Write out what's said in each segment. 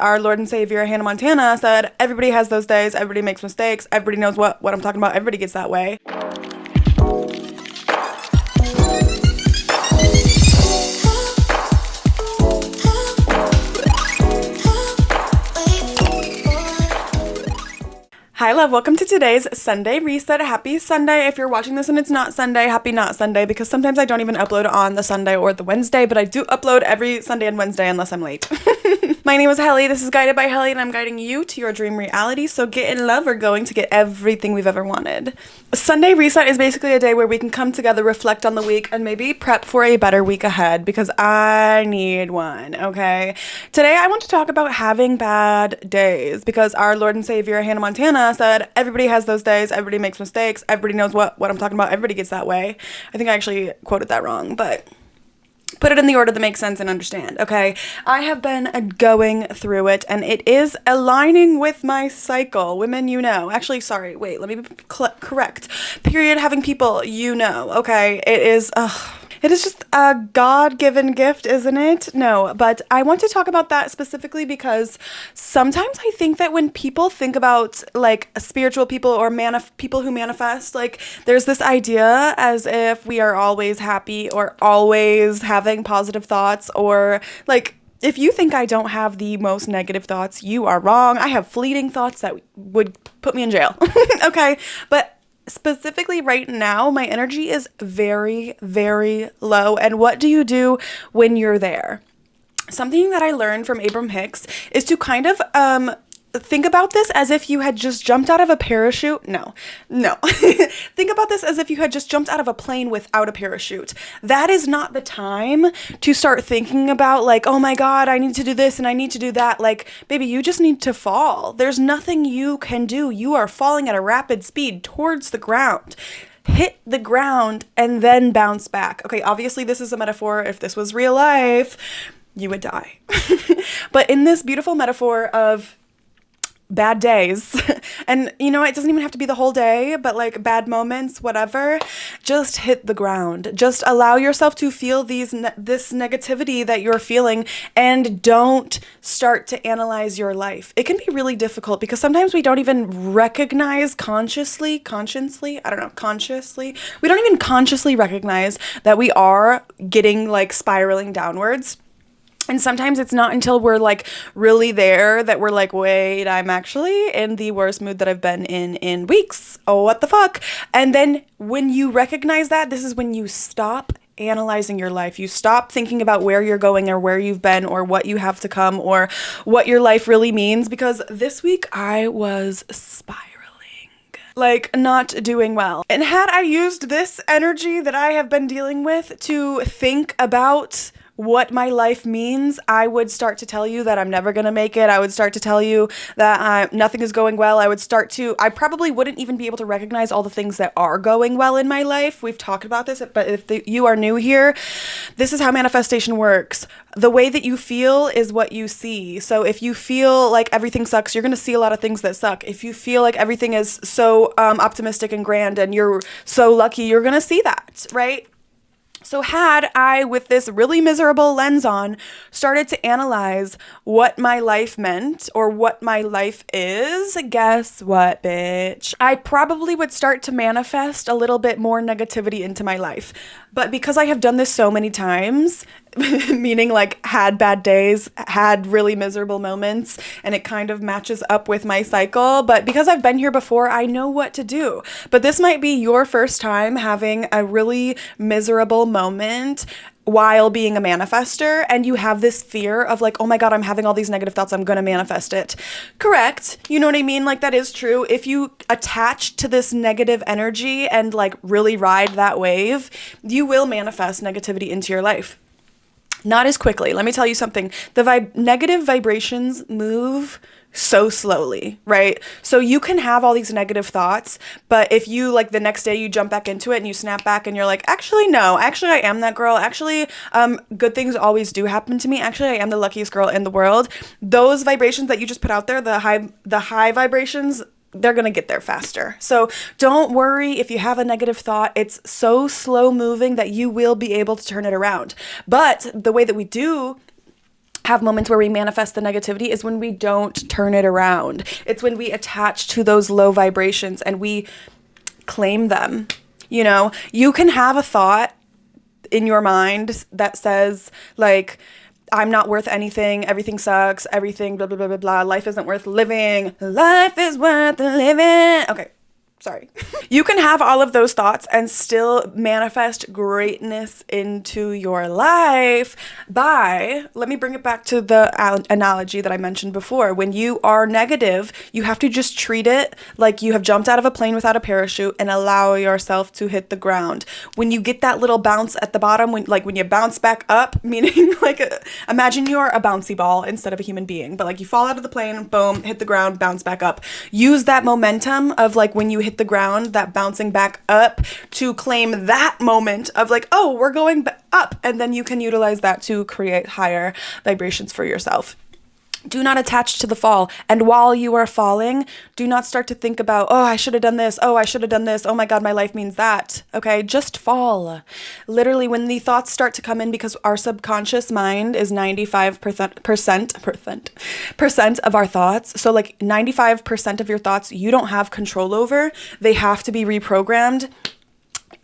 our Lord and Savior, Hannah Montana, said, everybody has those days, everybody makes mistakes, everybody knows what I'm talking about, everybody gets that way. Hi love, welcome to today's Sunday reset. Happy Sunday. If you're watching this and it's not Sunday, happy not Sunday, because sometimes I don't even upload on the Sunday or the Wednesday, but I do upload every Sunday and Wednesday unless I'm late. My name is Helly. This is Guided by Helly, and I'm guiding you to your dream reality. So get in love. We're going to get everything we've ever wanted. Sunday reset is basically a day where we can come together, reflect on the week, and maybe prep for a better week ahead, because I need one, okay? Today I want to talk about having bad days, because our Lord and Savior, Hannah Montana, said, everybody has those days, everybody makes mistakes, everybody knows what I'm talking about, everybody gets that way. I think I actually quoted that wrong, but put it in the order that makes sense and understand, okay? I have been going through it, and it is aligning with my cycle. Women, you know. Actually, sorry, wait, let me be correct. Period, having people, you know, okay? It is just a God-given gift, isn't it? No, but I want to talk about that specifically because sometimes I think that when people think about like spiritual people or people who manifest, like there's this idea as if we are always happy or always having positive thoughts, or like, if you think I don't have the most negative thoughts, you are wrong. I have fleeting thoughts that would put me in jail, okay? But specifically right now, my energy is very, very low. And what do you do when you're there? Something that I learned from Abram Hicks is to kind of think about this as if you had just jumped out of a parachute. No. Think about this as if you had just jumped out of a plane without a parachute. That is not the time to start thinking about like, oh my God, I need to do this and I need to do that. Like, baby, you just need to fall. There's nothing you can do. You are falling at a rapid speed towards the ground. Hit the ground and then bounce back. Okay, obviously this is a metaphor. If this was real life, you would die. But in this beautiful metaphor of bad days, and you know, it doesn't even have to be the whole day, but like bad moments, whatever, just hit the ground. Just allow yourself to feel this negativity that you're feeling, and don't start to analyze your life. It can be really difficult because sometimes we don't even recognize consciously, we don't even consciously recognize that we are getting like spiraling downwards. And sometimes it's not until we're like really there that we're like, wait, I'm actually in the worst mood that I've been in weeks. Oh, what the fuck? And then when you recognize that, this is when you stop analyzing your life. You stop thinking about where you're going or where you've been or what you have to come or what your life really means. Because this week I was spiraling, like not doing well. And had I used this energy that I have been dealing with to think about what my life means, I would start to tell you that I'm never going to make it. I would start to tell you that nothing is going well. I probably wouldn't even be able to recognize all the things that are going well in my life. We've talked about this, but if you are new here, this is how manifestation works. The way that you feel is what you see. So if you feel like everything sucks, you're going to see a lot of things that suck. If you feel like everything is so optimistic and grand and you're so lucky, you're going to see that, right? So had I, with this really miserable lens on, started to analyze what my life meant or what my life is, guess what, bitch? I probably would start to manifest a little bit more negativity into my life. But because I have done this so many times, meaning like had bad days, had really miserable moments, and it kind of matches up with my cycle. But because I've been here before, I know what to do. But this might be your first time having a really miserable moment while being a manifester, and you have this fear of like, oh my God, I'm having all these negative thoughts, I'm gonna manifest it. Correct. You know what I mean? Like, that is true. If you attach to this negative energy and like really ride that wave, you will manifest negativity into your life. Not as quickly. Let me tell you something. The negative vibrations move so slowly, right? So you can have all these negative thoughts, but if you like the next day you jump back into it and you snap back and you're like, actually, no, actually I am that girl. Actually, good things always do happen to me. Actually, I am the luckiest girl in the world. Those vibrations that you just put out there, the high vibrations, they're going to get there faster. So don't worry if you have a negative thought. It's so slow moving that you will be able to turn it around. But the way that we do have moments where we manifest the negativity is when we don't turn it around. It's when we attach to those low vibrations and we claim them. You know, you can have a thought in your mind that says like, I'm not worth anything, everything sucks, everything blah, blah, blah, blah, blah, life isn't worth living, life is worth living. Okay, sorry. You can have all of those thoughts and still manifest greatness into your life by, let me bring it back to the analogy that I mentioned before. When you are negative, you have to just treat it like you have jumped out of a plane without a parachute and allow yourself to hit the ground. When you get that little bounce at the bottom, when you bounce back up, meaning like, imagine you're a bouncy ball instead of a human being, but like you fall out of the plane, boom, hit the ground, bounce back up. Use that momentum of like when you hit the ground, that bouncing back up, to claim that moment of like, oh, we're going up. And then you can utilize that to create higher vibrations for yourself. Do not attach to the fall. And while you are falling, do not start to think about, oh, I should have done this. Oh, I should have done this. Oh my God, my life means that. Okay, just fall. Literally, when the thoughts start to come in, because our subconscious mind is 95% of our thoughts. So like 95% of your thoughts you don't have control over. They have to be reprogrammed.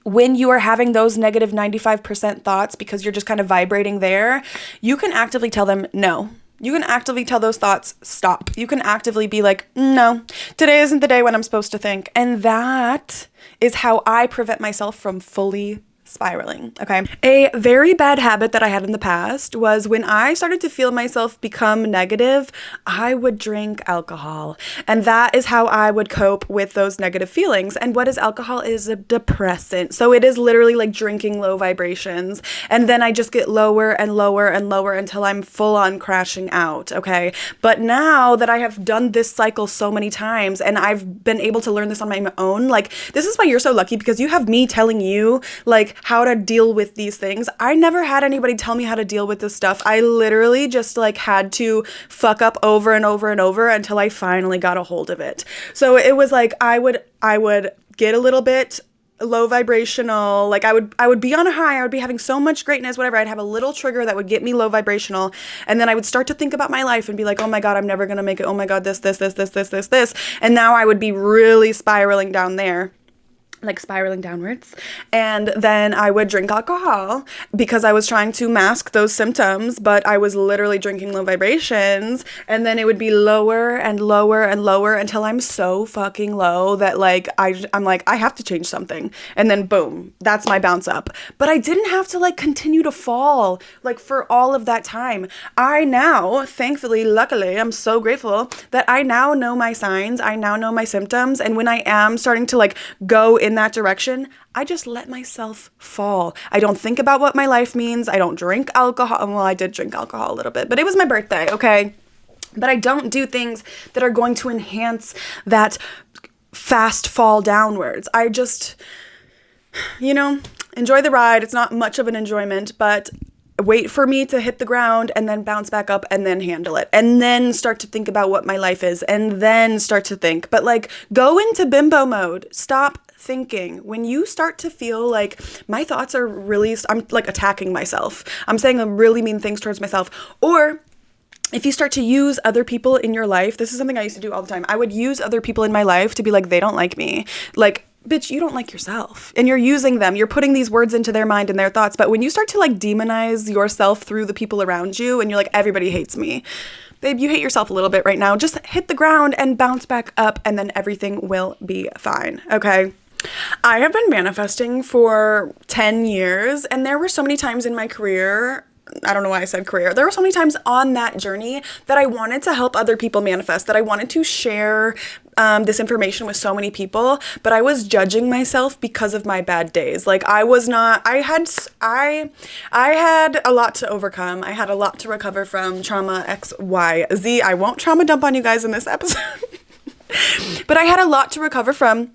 When you are having those negative 95% thoughts, because you're just kind of vibrating there, you can actively tell them no. You can actively tell those thoughts, stop. You can actively be like, no, today isn't the day when I'm supposed to think. And that is how I prevent myself from fully spiraling. Okay. A very bad habit that I had in the past was when I started to feel myself become negative, I would drink alcohol. And that is how I would cope with those negative feelings. And what is alcohol? It is a depressant. So it is literally like drinking low vibrations. And then I just get lower and lower and lower until I'm full on crashing out. Okay. But now that I have done this cycle so many times and I've been able to learn this on my own, like this is why you're so lucky, because you have me telling you like how to deal with these things. I never had anybody tell me how to deal with this stuff. I literally just like had to fuck up over and over and over until I finally got a hold of it. So it was like I would get a little bit low vibrational, like I would be on a high, I would be having so much greatness, whatever. I'd have a little trigger that would get me low vibrational, and then I would start to think about my life and be like, oh my God, I'm never gonna make it. Oh my God, this, and now I would be really spiraling down there, like spiraling downwards. And then I would drink alcohol because I was trying to mask those symptoms, but I was literally drinking low vibrations, and then it would be lower and lower and lower until I'm so fucking low that like I'm like, I have to change something, and then boom, that's my bounce up. But I didn't have to like continue to fall like for all of that time. I now, thankfully, luckily, I'm so grateful that I now know my signs, I now know my symptoms, and when I am starting to like go in that direction, I just let myself fall. I don't think about what my life means. I don't drink alcohol. Well, I did drink alcohol a little bit, but it was my birthday, okay? But I don't do things that are going to enhance that fast fall downwards. I just, enjoy the ride. It's not much of an enjoyment, but wait for me to hit the ground and then bounce back up and then handle it and then start to think about what my life is and then start to think. But like, go into bimbo mode. Stop thinking. When you start to feel like my thoughts are really, I'm like attacking myself, I'm saying really mean things towards myself, or if you start to use other people in your life, this is something I used to do all the time. I would use other people in my life to be like, they don't like me. Like, bitch, you don't like yourself, and you're using them. You're putting these words into their mind and their thoughts. But when you start to like demonize yourself through the people around you, and you're like, everybody hates me, babe, you hate yourself a little bit right now. Just hit the ground and bounce back up, and then everything will be fine. Okay. I have been manifesting for 10 years, and there were so many times in my career, I don't know why I said career, there were so many times on that journey that I wanted to help other people manifest, that I wanted to share this information with so many people, but I was judging myself because of my bad days. Like I had a lot to overcome. I had a lot to recover from trauma X, Y, Z. I won't trauma dump on you guys in this episode, but I had a lot to recover from.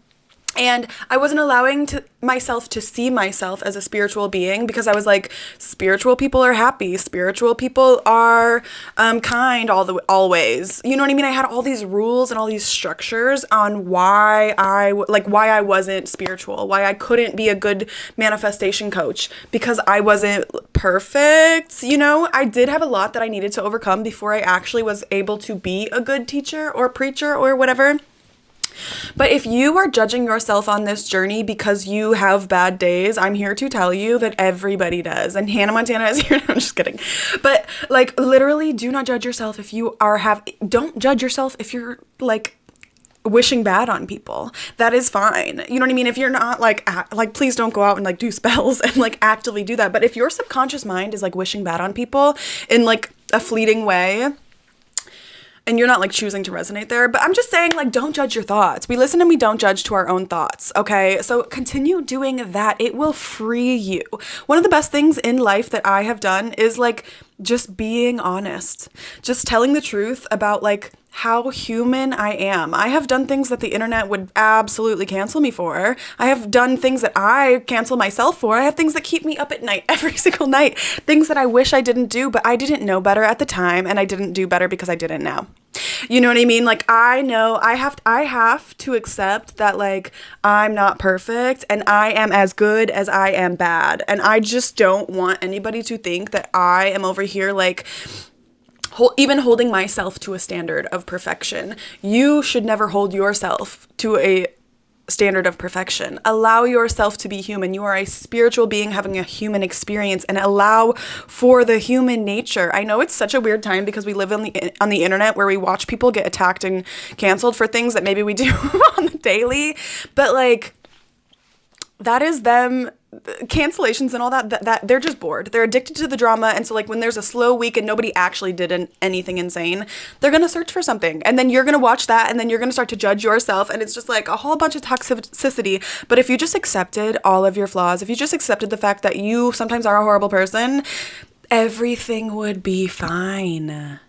And I wasn't allowing myself to see myself as a spiritual being because I was like, spiritual people are happy. Spiritual people are kind always. You know what I mean? I had all these rules and all these structures on why why I wasn't spiritual, why I couldn't be a good manifestation coach because I wasn't perfect. You know, I did have a lot that I needed to overcome before I actually was able to be a good teacher or preacher or whatever. But if you are judging yourself on this journey because you have bad days, I'm here to tell you that everybody does. And Hannah Montana is here. No, I'm just kidding. But like literally do not judge yourself if you don't judge yourself if you're like wishing bad on people. That is fine. You know what I mean? If you're not like please don't go out and like do spells and like actively do that. But if your subconscious mind is like wishing bad on people in like a fleeting way, and you're not like choosing to resonate there, but I'm just saying like don't judge your thoughts. We listen and we don't judge to our own thoughts, okay? So continue doing that. It will free you. One of the best things in life that I have done is like just being honest, just telling the truth about like how human I am. I have done things that the internet would absolutely cancel me for. I have done things that I cancel myself for. I have things that keep me up at night every single night. Things that I wish I didn't do, but I didn't know better at the time and I didn't do better because I didn't know. You know what I mean? Like I know I have to accept that like I'm not perfect and I am as good as I am bad. And I just don't want anybody to think that I am over here like even holding myself to a standard of perfection. You should never hold yourself to a standard of perfection. Allow yourself to be human. You are a spiritual being having a human experience, and allow for the human nature. I know it's such a weird time because we live on the internet where we watch people get attacked and canceled for things that maybe we do on the daily, but like that is them. Cancellations and all that they're just bored. They're addicted to the drama. And so like when there's a slow week and nobody actually did anything insane, they're going to search for something. And then you're going to watch that and then you're going to start to judge yourself. And it's just like a whole bunch of toxicity. But if you just accepted all of your flaws, if you just accepted the fact that you sometimes are a horrible person, everything would be fine.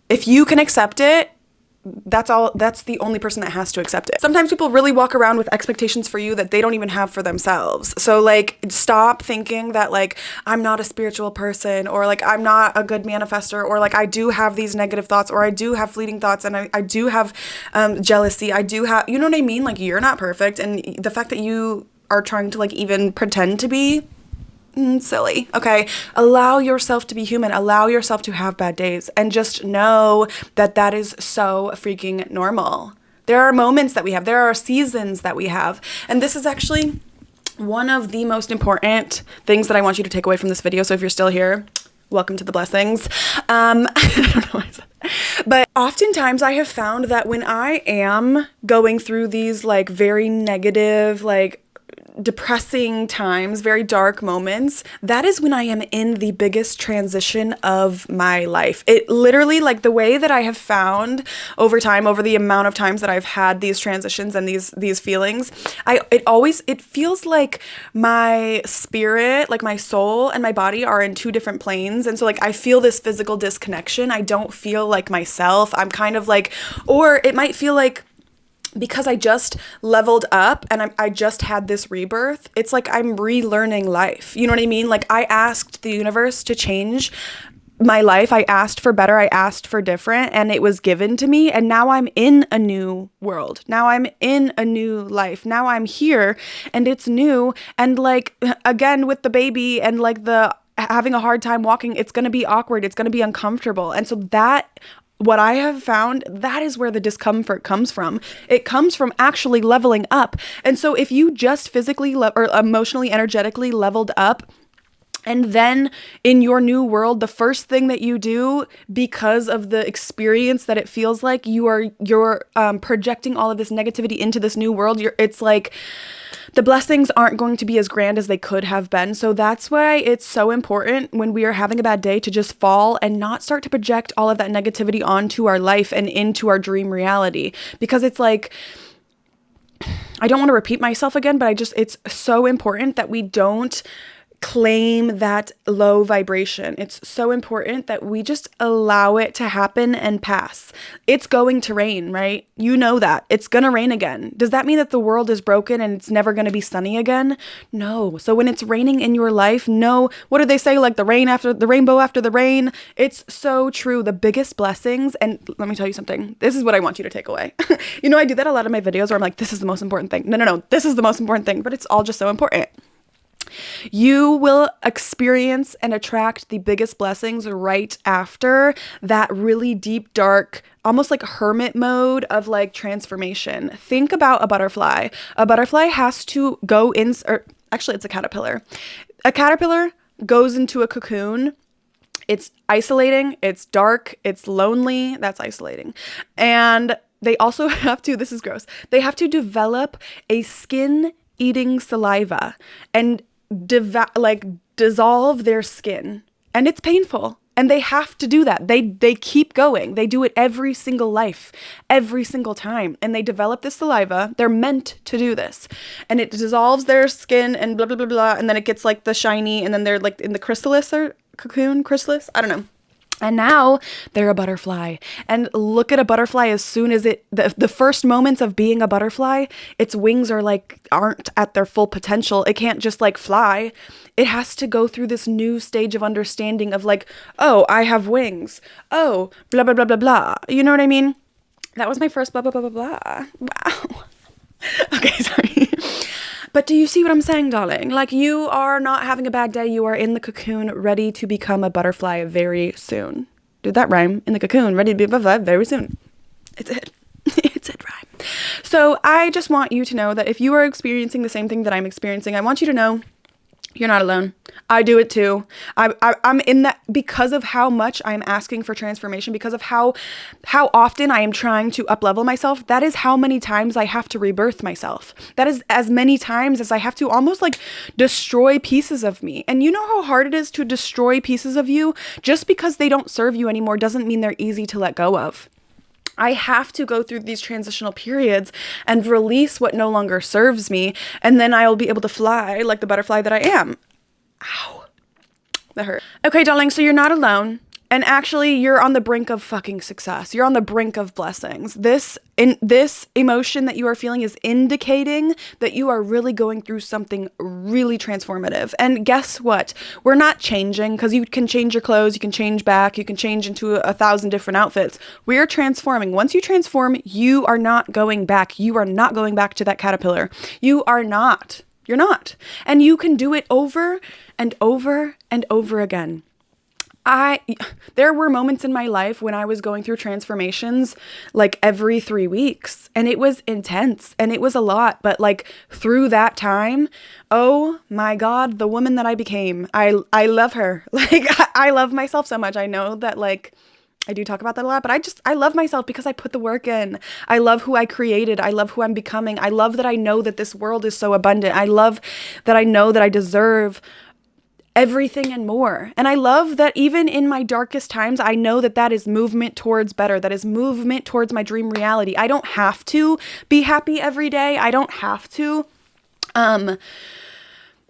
If you can accept it, that's the only person that has to accept it. Sometimes people really walk around with expectations for you that they don't even have for themselves. So like stop thinking that like I'm not a spiritual person or like I'm not a good manifester or like I do have these negative thoughts or I do have fleeting thoughts and I do have jealousy. I do have, you know what I mean? Like you're not perfect, and the fact that you are trying to like even pretend to be silly. Okay. Allow yourself to be human. Allow yourself to have bad days and just know that that is so freaking normal. There are moments that we have. There are seasons that we have. And this is actually one of the most important things that I want you to take away from this video. So if you're still here, welcome to the blessings. I don't know why I said that. But oftentimes I have found that when I am going through these like very negative, like depressing times, very dark moments, that is when I am in the biggest transition of my life. It literally, like the way that I have found over time, over the amount of times that I've had these transitions and these feelings, it feels like my spirit, like my soul and my body are in two different planes. And so like I feel this physical disconnection. I don't feel like myself. I'm kind of like, or it might feel like because I just leveled up and I just had this rebirth, it's like I'm relearning life. You know what I mean? Like I asked the universe to change my life. I asked for better. I asked for different, and it was given to me. And now I'm in a new world. Now I'm in a new life. Now I'm here and it's new. And like, again, with the baby and like the having a hard time walking, it's going to be awkward. It's going to be uncomfortable. And so what I have found, that is where the discomfort comes from. It comes from actually leveling up. And so if you just physically or emotionally, energetically leveled up, and then in your new world, the first thing that you do, because of the experience that it feels like, you're projecting all of this negativity into this new world. It's like the blessings aren't going to be as grand as they could have been. So that's why it's so important when we are having a bad day to just fall and not start to project all of that negativity onto our life and into our dream reality. Because it's like, I don't want to repeat myself again, but it's so important that we don't claim that low vibration. It's so important that we just allow it to happen and pass. It's going to rain, right? You know that. It's going to rain again. Does that mean that the world is broken and it's never going to be sunny again? No. So when it's raining in your life, no, what do they say? Like the rainbow after the rain. It's so true. The biggest blessings, and let me tell you something. This is what I want you to take away. I do that a lot in my videos where I'm like, this is the most important thing. No. This is the most important thing, but it's all just so important. You will experience and attract the biggest blessings right after that really deep, dark, almost like hermit mode of like transformation. Think about a butterfly. A butterfly has to go in, or actually it's a caterpillar. A caterpillar goes into a cocoon. It's isolating, it's dark, it's lonely, that's isolating. And they also have to, this is gross, they have to develop a skin-eating saliva and dissolve their skin, and it's painful, and they have to do that. They keep going. They do it every single life, every single time, and they develop this saliva. They're meant to do this, and it dissolves their skin and blah blah blah blah, and then it gets like the shiny, and then they're like in the chrysalis or cocoon chrysalis, I don't know. And now they're a butterfly. And look at a butterfly as soon as the first moments of being a butterfly, its wings aren't at their full potential. It can't just like fly. It has to go through this new stage of understanding of like, oh, I have wings. Oh, blah, blah, blah, blah, blah. You know what I mean? That was my first blah, blah, blah, blah, blah. Wow. Okay, sorry. But do you see what I'm saying, darling? Like, you are not having a bad day. You are in the cocoon, ready to become a butterfly very soon. Did that rhyme? In the cocoon, ready to be a butterfly very soon. It's it. It's it rhyme. So I just want you to know that if you are experiencing the same thing that I'm experiencing, I want you to know you're not alone. I do it too. I'm in that because of how much I'm asking for transformation, because of how often I am trying to up-level myself. That is how many times I have to rebirth myself. That is as many times as I have to almost like destroy pieces of me. And you know how hard it is to destroy pieces of you? Just because they don't serve you anymore doesn't mean they're easy to let go of. I have to go through these transitional periods and release what no longer serves me, and then I'll be able to fly like the butterfly that I am. Ow. That hurt. Okay, darling, so you're not alone. And actually, you're on the brink of fucking success. You're on the brink of blessings. This emotion that you are feeling is indicating that you are really going through something really transformative. And guess what? We're not changing, because you can change your clothes, you can change back, you can change into 1,000 different outfits. We are transforming. Once you transform, you are not going back. You are not going back to that caterpillar. You are not. You're not. And you can do it over and over and over again. There were moments in my life when I was going through transformations like every 3 weeks, and it was intense and it was a lot, but like through that time, oh my God, the woman that I became, I love her. Like I love myself so much. I know that like I do talk about that a lot, but I love myself because I put the work in. I love who I created. I love who I'm becoming. I love that I know that this world is so abundant. I love that I know that I deserve everything and more. And I love that even in my darkest times, I know that that is movement towards better. That is movement towards my dream reality. I don't have to be happy every day. I don't have to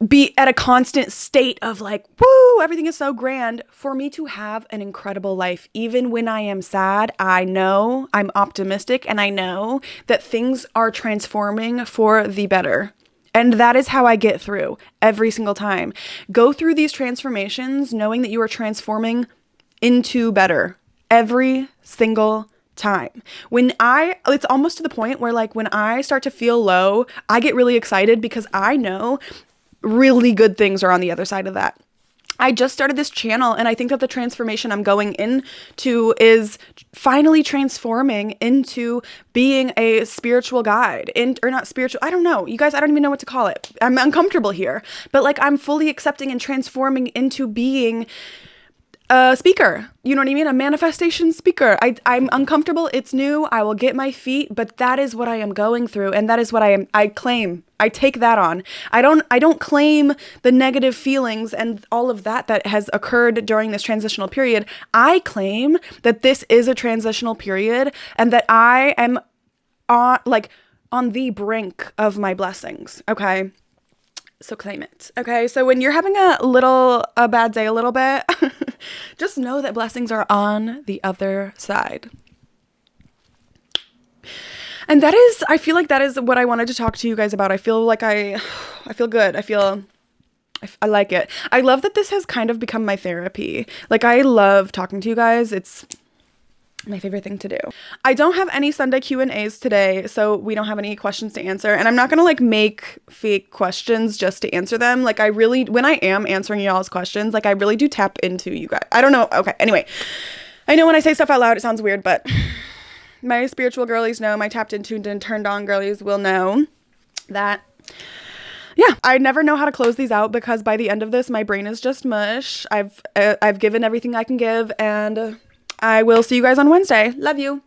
be at a constant state of like, woo, everything is so grand. For me to have an incredible life, even when I am sad, I know I'm optimistic and I know that things are transforming for the better. And that is how I get through every single time. Go through these transformations knowing that you are transforming into better every single time. It's almost to the point where like when I start to feel low, I get really excited because I know really good things are on the other side of that. I just started this channel, and I think that the transformation I'm going into is finally transforming into being a spiritual guide, or not spiritual. I don't know. You guys, I don't even know what to call it. I'm uncomfortable here, but like I'm fully accepting and transforming into being a speaker. You know what I mean? A manifestation speaker. I'm uncomfortable. It's new. I will get my feet, but that is what I am going through. And that is what I claim. I take that on. I don't claim the negative feelings and all of that has occurred during this transitional period. I claim that this is a transitional period and that I am on the brink of my blessings. Okay. So claim it. Okay. So when you're having a bad day a little bit, just know that blessings are on the other side. And I feel like that is what I wanted to talk to you guys about. I feel like I feel good. I like it. I love that this has kind of become my therapy. Like, I love talking to you guys. It's my favorite thing to do. I don't have any Sunday Q&As today, so we don't have any questions to answer. And I'm not gonna like make fake questions just to answer them. Like, when I am answering y'all's questions, like I really do tap into you guys. I don't know. Okay, anyway. I know when I say stuff out loud, it sounds weird, but my spiritual girlies know, my tapped into and turned on girlies will know that, yeah, I never know how to close these out because by the end of this, my brain is just mush. I've given everything I can give, and I will see you guys on Wednesday. Love you.